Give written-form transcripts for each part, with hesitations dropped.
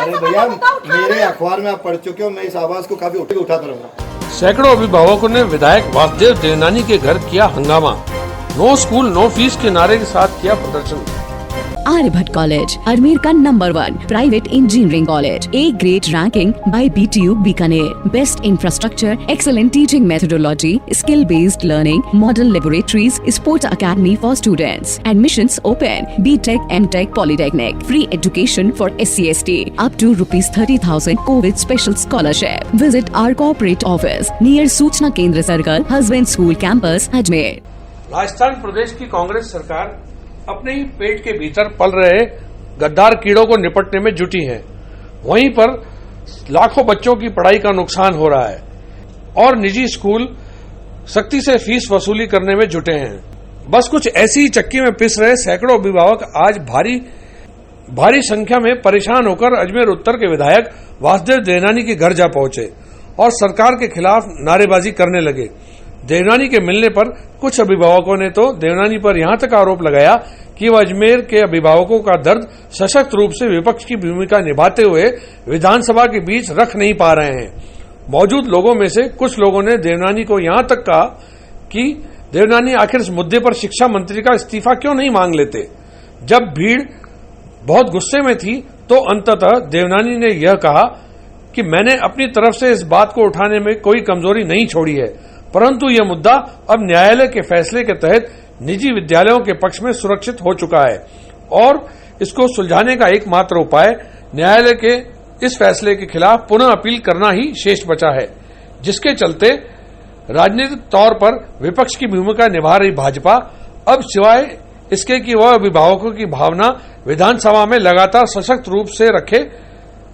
अरे भैया, मेरे अखबार में आप पढ़ चुके हो, मैं इस आवाज को काफी उठाता रहूंगा। सैकड़ों अभिभावकों ने विधायक वासुदेव देवनानी के घर किया हंगामा। नो स्कूल नो फीस के नारे के साथ किया प्रदर्शन। आर्यभट्ट कॉलेज, अजमेर का number 1 private engineering college, A grade ranking by BTU Bikaner, best infrastructure, excellent teaching methodology, skill based learning, model laboratories, sports academy for students, admissions open, BTech, MTech, polytechnic, free education for SC/ST, up to ₹30,000 covid special scholarship. Visit our corporate office near सूचना केंद्र circle, husband school campus, Ajmer. Rajasthan प्रदेश की कांग्रेस सरकार अपने ही पेट के भीतर पल रहे गद्दार कीड़ों को निपटने में जुटी है। वहीं पर लाखों बच्चों की पढ़ाई का नुकसान हो रहा है और निजी स्कूल सख्ती से फीस वसूली करने में जुटे हैं। बस कुछ ऐसी ही चक्की में पिस रहे सैकड़ों अभिभावक आज भारी संख्या में परेशान होकर अजमेर उत्तर के विधायक वासुदेव देवनानी के घर जा पहुंचे और सरकार के खिलाफ नारेबाजी करने लगे। देवनानी के मिलने पर कुछ अभिभावकों ने तो देवनानी पर यहां तक आरोप लगाया कि वह अजमेर के अभिभावकों का दर्द सशक्त रूप से विपक्ष की भूमिका निभाते हुए विधानसभा के बीच रख नहीं पा रहे हैं। मौजूद लोगों में से कुछ लोगों ने देवनानी को यहां तक कहा कि देवनानी आखिर इस मुद्दे पर शिक्षा मंत्री का इस्तीफा क्यों नहीं मांग लेते। जब भीड़ बहुत गुस्से में थी तो अंततः देवनानी ने यह कहा कि मैंने अपनी तरफ से इस बात को उठाने में कोई कमजोरी नहीं छोड़ी है, परंतु यह मुद्दा अब न्यायालय के फैसले के तहत निजी विद्यालयों के पक्ष में सुरक्षित हो चुका है और इसको सुलझाने का एकमात्र उपाय न्यायालय के इस फैसले के खिलाफ पुनः अपील करना ही शेष बचा है, जिसके चलते राजनीतिक तौर पर विपक्ष की भूमिका निभा रही भाजपा अब सिवाय इसके कि वह अभिभावकों की भावना विधानसभा में लगातार सशक्त रूप से रखे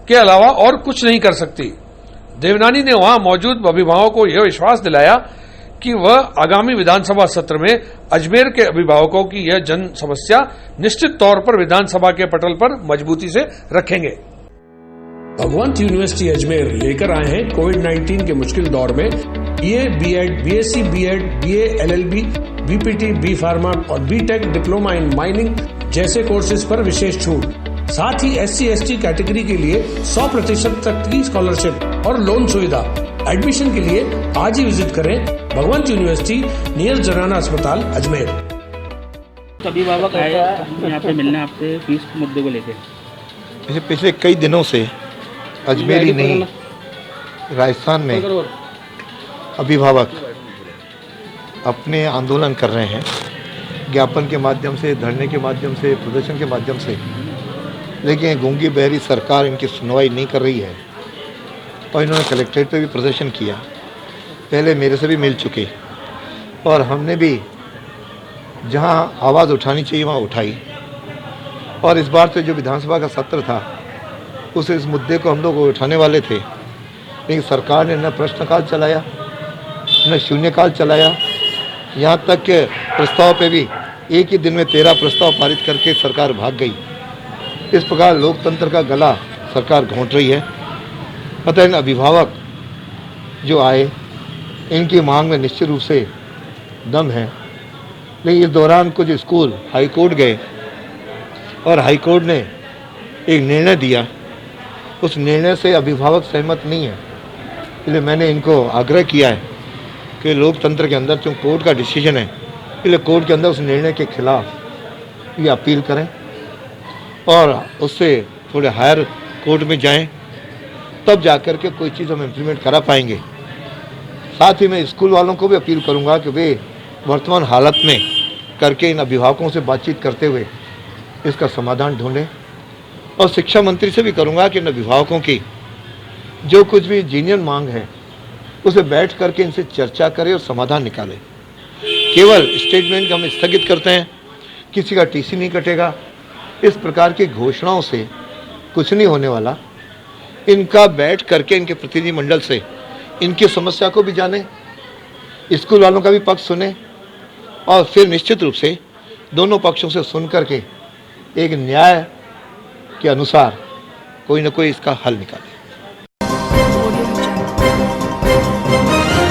के अलावा और कुछ नहीं कर सकती। देवनानी ने वहां मौजूद अभिभावकों को यह विश्वास दिलाया कि वह आगामी विधानसभा सत्र में अजमेर के अभिभावकों की यह जन समस्या निश्चित तौर पर विधानसभा के पटल पर मजबूती से रखेंगे। भगवंत यूनिवर्सिटी अजमेर लेकर आए हैं कोविड-19 के मुश्किल दौर में BA, B.Ed, BSc, B.Ed, BA, LLB, BPT, B pharma और BTech डिप्लोमा इन माइनिंग जैसे कोर्सेज पर विशेष छूट। साथ ही SC/ST कैटेगरी के लिए 100% तक की स्कॉलरशिप और लोन सुविधा। एडमिशन के लिए आज ही विजिट करें भगवंत यूनिवर्सिटी नियर जनाना अस्पताल अजमेर। अभिभावक आए यहाँ पे मिलने आपसे फीस के मुद्दे को लेकर। पिछले कई दिनों से अजमेर ही नहीं राजस्थान में अभिभावक अपने आंदोलन कर रहे हैं, ज्ञापन के माध्यम से, धरने के माध्यम से, प्रदर्शन के माध्यम से, लेकिन गूंगी बहरी सरकार इनकी सुनवाई नहीं कर रही है और इन्होंने कलेक्ट्रेट पे भी प्रदर्शन किया। पहले मेरे से भी मिल चुके और हमने भी जहां आवाज़ उठानी चाहिए वहां उठाई और इस बार तो जो विधानसभा का सत्र था इस मुद्दे को हम लोग उठाने वाले थे, लेकिन सरकार ने न प्रश्नकाल चलाया न शून्यकाल चलाया। यहाँ तक के प्रस्ताव पे भी एक ही दिन में 13 प्रस्ताव पारित करके सरकार भाग गई। इस प्रकार लोकतंत्र का गला सरकार घोंट रही है। अतः इन अभिभावक जो आए इनकी मांग में निश्चित रूप से दम है, लेकिन इस दौरान कुछ स्कूल हाईकोर्ट गए और हाईकोर्ट ने एक निर्णय दिया, उस निर्णय से अभिभावक सहमत नहीं है। इसलिए मैंने इनको आग्रह किया है कि लोकतंत्र के अंदर जो कोर्ट का डिसीजन है, इसलिए कोर्ट के अंदर उस निर्णय के खिलाफ ये अपील करें और उससे थोड़े हायर कोर्ट में जाएं, तब जाकर के कोई चीज़ हम इम्प्लीमेंट करा पाएंगे। साथ ही मैं स्कूल वालों को भी अपील करूंगा कि वे वर्तमान हालत में करके इन अभिभावकों से बातचीत करते हुए इसका समाधान ढूंढें और शिक्षा मंत्री से भी करूंगा कि इन अभिभावकों की जो कुछ भी जीनियन मांग है उसे बैठ करके इनसे चर्चा करें और समाधान निकालें। केवल स्टेटमेंट हम स्थगित करते हैं, किसी का TC नहीं कटेगा, इस प्रकार की घोषणाओं से कुछ नहीं होने वाला। इनका बैठ करके इनके प्रतिनिधिमंडल से इनकी समस्या को भी जाने, स्कूल वालों का भी पक्ष सुने और फिर निश्चित रूप से दोनों पक्षों से सुन करके एक न्याय के अनुसार कोई न कोई इसका हल निकाले।